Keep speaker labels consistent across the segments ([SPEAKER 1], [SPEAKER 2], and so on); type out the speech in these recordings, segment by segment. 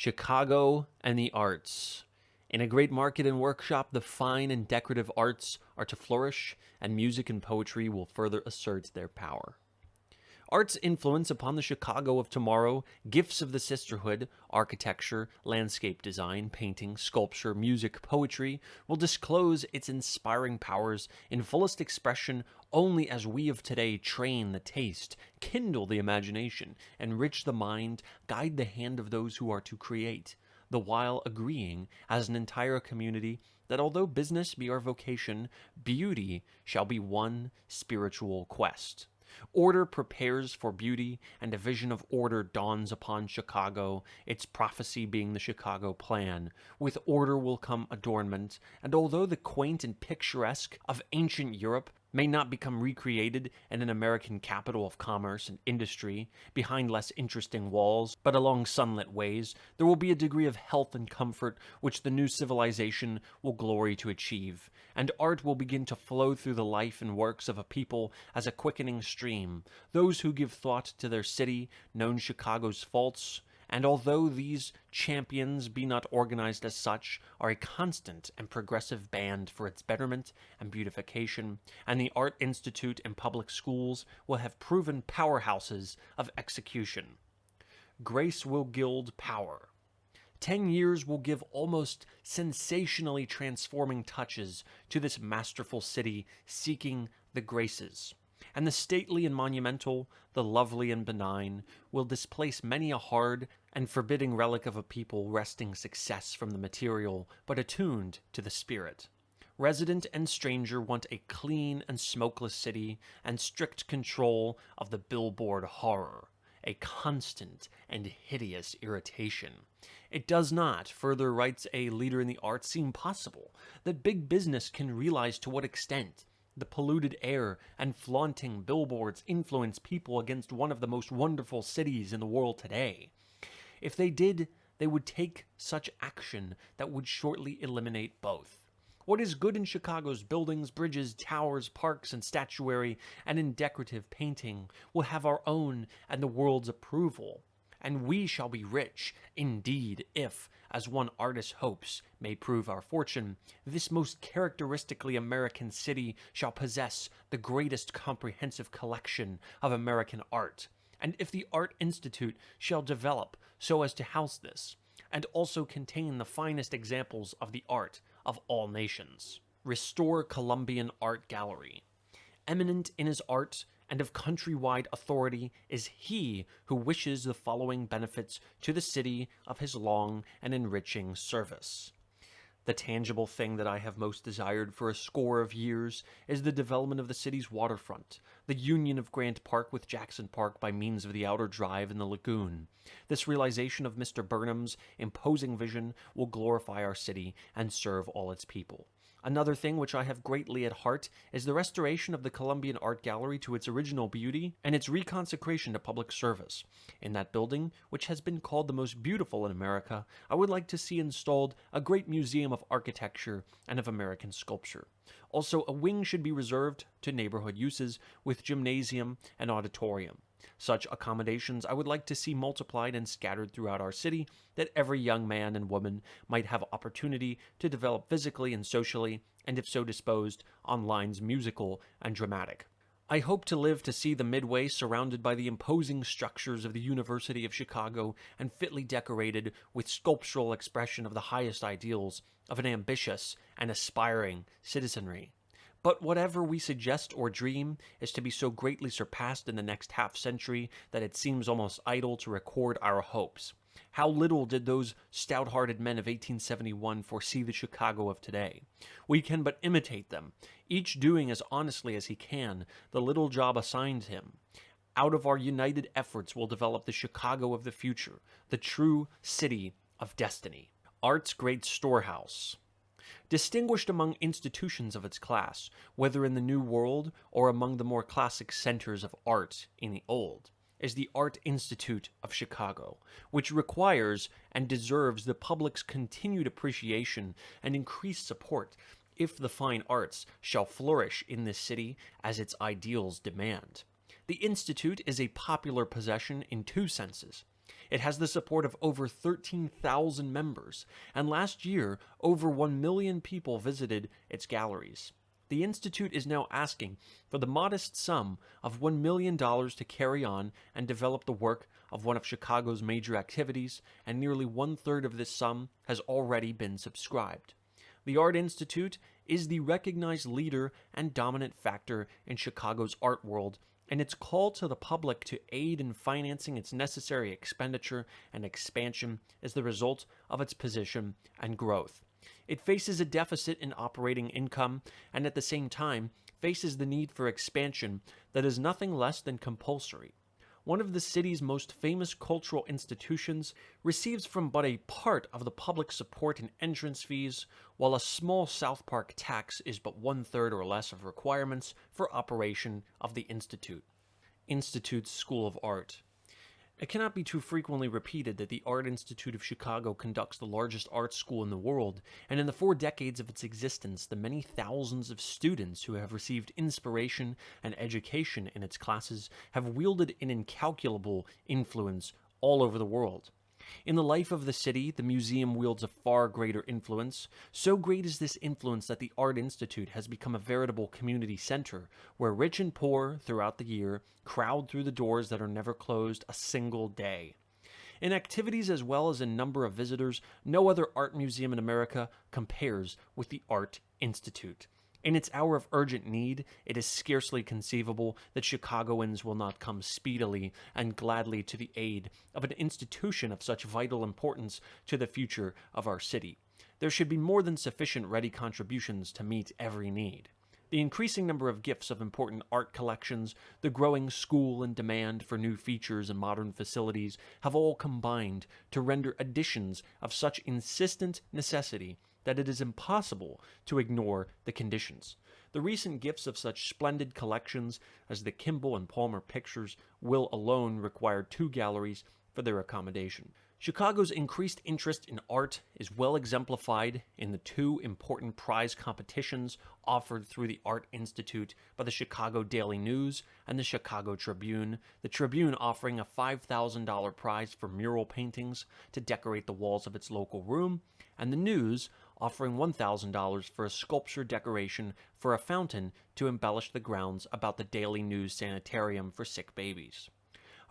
[SPEAKER 1] Chicago and the arts. In a great market and workshop, the fine and decorative arts are to flourish, and music and poetry will further assert their power. Art's influence upon the Chicago of tomorrow, gifts of the sisterhood, architecture, landscape design, painting, sculpture, music, poetry, will disclose its inspiring powers in fullest expression only as we of today train the taste, kindle the imagination, enrich the mind, guide the hand of those who are to create, the while agreeing, as an entire community, that although business be our vocation, beauty shall be one spiritual quest. Order prepares for beauty, and a vision of order dawns upon Chicago, its prophecy being the Chicago Plan. With order will come adornment, and although the quaint and picturesque of ancient Europe may not become recreated in an American capital of commerce and industry, behind less interesting walls, but along sunlit ways, there will be a degree of health and comfort which the new civilization will glory to achieve, and art will begin to flow through the life and works of a people as a quickening stream. Those who give thought to their city, known Chicago's faults, and although these champions be not organized as such, are a constant and progressive band for its betterment and beautification, and the Art Institute and public schools will have proven powerhouses of execution. Grace will gild power. 10 years will give almost sensationally transforming touches to this masterful city seeking the graces. And the stately and monumental, the lovely and benign, will displace many a hard and forbidding relic of a people wresting success from the material, but attuned to the spirit. Resident and stranger want a clean and smokeless city, and strict control of the billboard horror, a constant and hideous irritation. It does not, further writes a leader in the arts, seem possible that big business can realize to what extent the polluted air and flaunting billboards influence people against one of the most wonderful cities in the world today. If they did, they would take such action that would shortly eliminate both. What is good in Chicago's buildings, bridges, towers, parks, and statuary, and in decorative painting, will have our own and the world's approval. And we shall be rich, indeed, if, as one artist hopes may prove our fortune, this most characteristically American city shall possess the greatest comprehensive collection of American art, and if the Art Institute shall develop so as to house this, and also contain the finest examples of the art of all nations. Restore Columbian Art Gallery. Eminent in his art and of countrywide authority is he who wishes the following benefits to the city of his long and enriching service. The tangible thing that I have most desired for a score of years is the development of the city's waterfront, the union of Grant Park with Jackson Park by means of the outer drive and the lagoon. This realization of Mr. Burnham's imposing vision will glorify our city and serve all its people. Another thing which I have greatly at heart is the restoration of the Columbian Art Gallery to its original beauty and its reconsecration to public service. In that building, which has been called the most beautiful in America, I would like to see installed a great museum of architecture and of American sculpture. Also, a wing should be reserved to neighborhood uses with gymnasium and auditorium. Such accommodations I would like to see multiplied and scattered throughout our city, that every young man and woman might have opportunity to develop physically and socially, and if so disposed, on lines musical and dramatic. I hope to live to see the Midway surrounded by the imposing structures of the University of Chicago and fitly decorated with sculptural expression of the highest ideals of an ambitious and aspiring citizenry. But whatever we suggest or dream is to be so greatly surpassed in the next half-century that it seems almost idle to record our hopes. How little did those stout-hearted men of 1871 foresee the Chicago of today? We can but imitate them, each doing as honestly as he can the little job assigned him. Out of our united efforts will develop the Chicago of the future, the true city of destiny. Art's great storehouse. Distinguished among institutions of its class, whether in the New World or among the more classic centers of art in the Old, is the Art Institute of Chicago, which requires and deserves the public's continued appreciation and increased support if the fine arts shall flourish in this city as its ideals demand. The Institute is a popular possession in two senses. It has the support of over 13,000 members, and last year, over 1 million people visited its galleries. The Institute is now asking for the modest sum of $1 million to carry on and develop the work of one of Chicago's major activities, and nearly one-third of this sum has already been subscribed. The Art Institute is the recognized leader and dominant factor in Chicago's art world, and its call to the public to aid in financing its necessary expenditure and expansion is the result of its position and growth. It faces a deficit in operating income and at the same time faces the need for expansion that is nothing less than compulsory. One of the city's most famous cultural institutions receives from but a part of the public support and entrance fees, while a small South Park tax is but one-third or less of requirements for operation of the Institute. Institute's School of Art. It cannot be too frequently repeated that the Art Institute of Chicago conducts the largest art school in the world, and in the 4 decades of its existence, the many thousands of students who have received inspiration and education in its classes have wielded an incalculable influence all over the world. In the life of the city, the museum wields a far greater influence. So great is this influence that the Art Institute has become a veritable community center, where rich and poor, throughout the year, crowd through the doors that are never closed a single day. In activities as well as in number of visitors, no other art museum in America compares with the Art Institute. In its hour of urgent need, it is scarcely conceivable that Chicagoans will not come speedily and gladly to the aid of an institution of such vital importance to the future of our city. There should be more than sufficient ready contributions to meet every need. The increasing number of gifts of important art collections, the growing school and demand for new features and modern facilities have all combined to render additions of such insistent necessity that it is impossible to ignore the conditions. The recent gifts of such splendid collections as the Kimball and Palmer pictures will alone require 2 galleries for their accommodation. Chicago's increased interest in art is well exemplified in the 2 important prize competitions offered through the Art Institute by the Chicago Daily News and the Chicago Tribune, the Tribune offering a $5,000 prize for mural paintings to decorate the walls of its local room, and the News offering $1,000 for a sculpture decoration for a fountain to embellish the grounds about the Daily News Sanitarium for sick babies.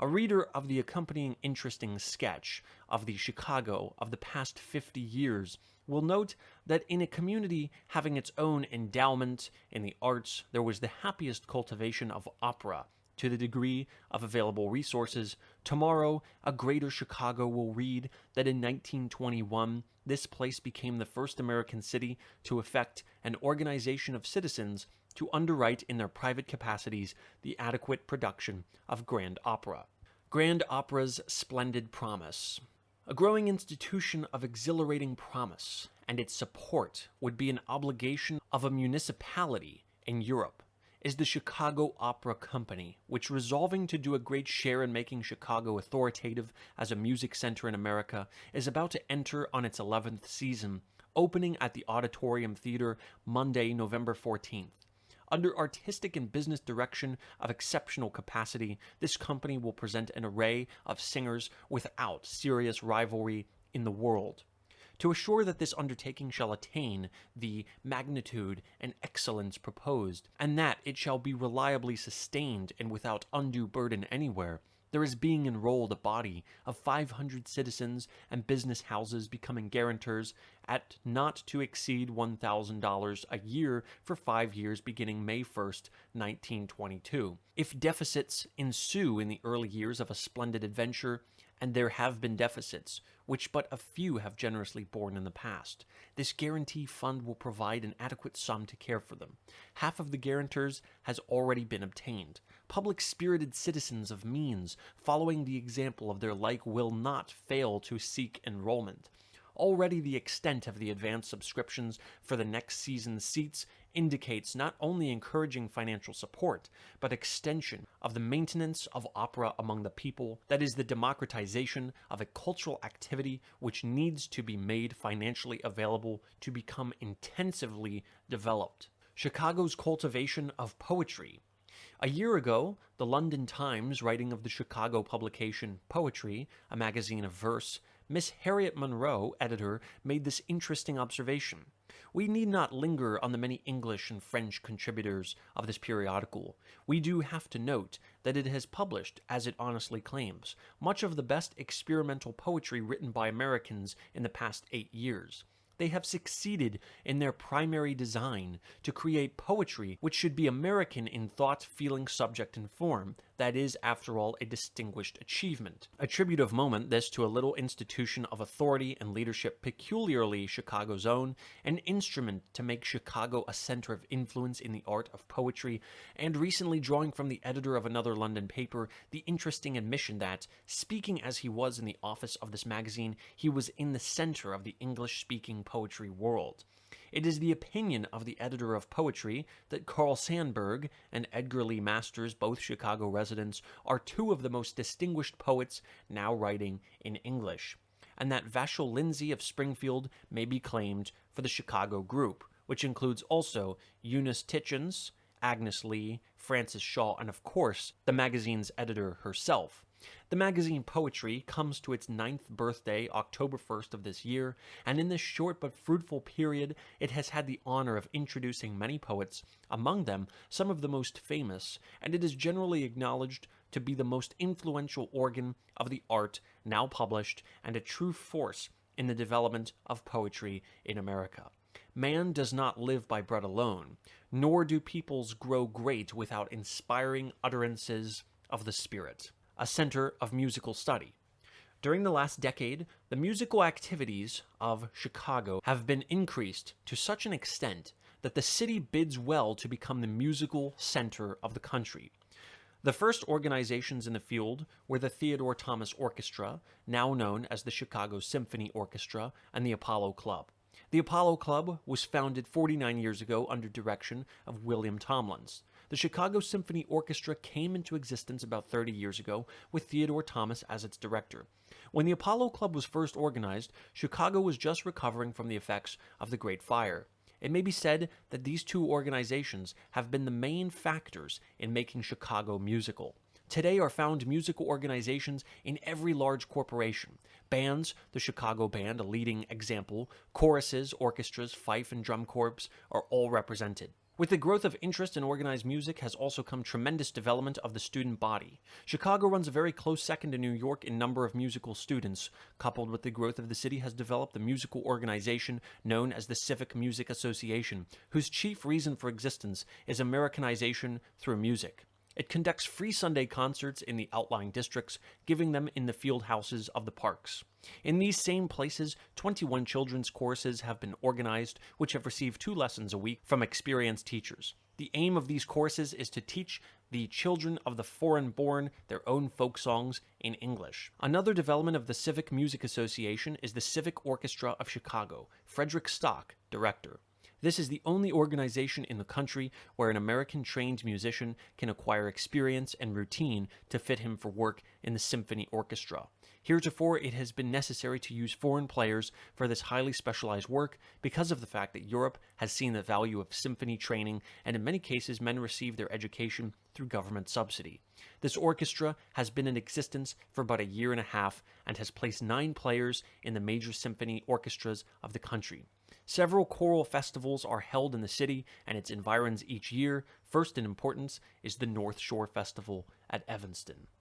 [SPEAKER 1] A reader of the accompanying interesting sketch of the Chicago of the past 50 years will note that in a community having its own endowment in the arts, there was the happiest cultivation of opera. To the degree of available resources, tomorrow a greater Chicago will read that in 1921, this place became the first American city to effect an organization of citizens to underwrite in their private capacities the adequate production of grand opera. Grand opera's splendid promise. A growing institution of exhilarating promise, and its support would be an obligation of a municipality in Europe, is the Chicago Opera Company, which, resolving to do a great share in making Chicago authoritative as a music center in America, is about to enter on its 11th season, opening at the Auditorium Theater Monday, November 14th. Under artistic and business direction of exceptional capacity, this company will present an array of singers without serious rivalry in the world. To assure that this undertaking shall attain the magnitude and excellence proposed, and that it shall be reliably sustained and without undue burden anywhere, there is being enrolled a body of 500 citizens and business houses becoming guarantors at not to exceed $1,000 a year for 5 years beginning May 1st, 1922. If deficits ensue in the early years of a splendid adventure, and there have been deficits, which but a few have generously borne in the past, this guarantee fund will provide an adequate sum to care for them. Half of the guarantors has already been obtained. Public-spirited citizens of means, following the example of their like, will not fail to seek enrollment. Already the extent of the advanced subscriptions for the next season's seats indicates not only encouraging financial support, but extension of the maintenance of opera among the people, that is, the democratization of a cultural activity which needs to be made financially available to become intensively developed. Chicago's cultivation of poetry A year ago, the London Times, writing of the Chicago publication Poetry, a magazine of verse, Miss Harriet Monroe, editor, made this interesting observation. We need not linger on the many English and French contributors of this periodical. We do have to note that it has published, as it honestly claims, much of the best experimental poetry written by Americans in the past 8 years. They have succeeded in their primary design to create poetry which should be American in thought, feeling, subject, and form. That is, after all, a distinguished achievement. A tribute of moment, this, to a little institution of authority and leadership peculiarly Chicago's own, an instrument to make Chicago a center of influence in the art of poetry, and recently drawing from the editor of another London paper the interesting admission that, speaking as he was in the office of this magazine, he was in the center of the English-speaking poetry world. It is the opinion of the editor of Poetry that Carl Sandburg and Edgar Lee Masters, both Chicago residents, are two of the most distinguished poets now writing in English, and that Vachel Lindsay of Springfield may be claimed for the Chicago group, which includes also Eunice Titchens, Agnes Lee, Francis Shaw, and of course, the magazine's editor herself. The magazine Poetry comes to its 9th birthday October 1st of this year, and in this short but fruitful period, it has had the honor of introducing many poets, among them some of the most famous, and it is generally acknowledged to be the most influential organ of the art now published and a true force in the development of poetry in America. Man does not live by bread alone, nor do peoples grow great without inspiring utterances of the spirit. A center of musical study. During the last decade, the musical activities of Chicago have been increased to such an extent that the city bids well to become the musical center of the country. The first organizations in the field were the Theodore Thomas Orchestra, now known as the Chicago Symphony Orchestra, and the Apollo Club. The Apollo Club was founded 49 years ago under direction of William Tomlins. The Chicago Symphony Orchestra came into existence about 30 years ago with Theodore Thomas as its director. When the Apollo Club was first organized, Chicago was just recovering from the effects of the Great Fire. It may be said that these two organizations have been the main factors in making Chicago musical. Today are found musical organizations in every large corporation. Bands, the Chicago Band, a leading example, choruses, orchestras, fife and drum corps are all represented. With the growth of interest in organized music has also come tremendous development of the student body. Chicago runs a very close second to New York in number of musical students. Coupled with the growth of the city has developed the musical organization known as the Civic Music Association, whose chief reason for existence is Americanization through music. It conducts free Sunday concerts in the outlying districts, giving them in the field houses of the parks. In these same places, 21 children's choruses have been organized, which have received 2 lessons a week from experienced teachers. The aim of these courses is to teach the children of the foreign-born their own folk songs in English. Another development of the Civic Music Association is the Civic Orchestra of Chicago, Frederick Stock, director. This is the only organization in the country where an American-trained musician can acquire experience and routine to fit him for work in the symphony orchestra. Heretofore, it has been necessary to use foreign players for this highly specialized work because of the fact that Europe has seen the value of symphony training, and in many cases men receive their education through government subsidy. This orchestra has been in existence for about a year and a half and has placed 9 players in the major symphony orchestras of the country. Several choral festivals are held in the city and its environs each year. First in importance is the North Shore Festival at Evanston.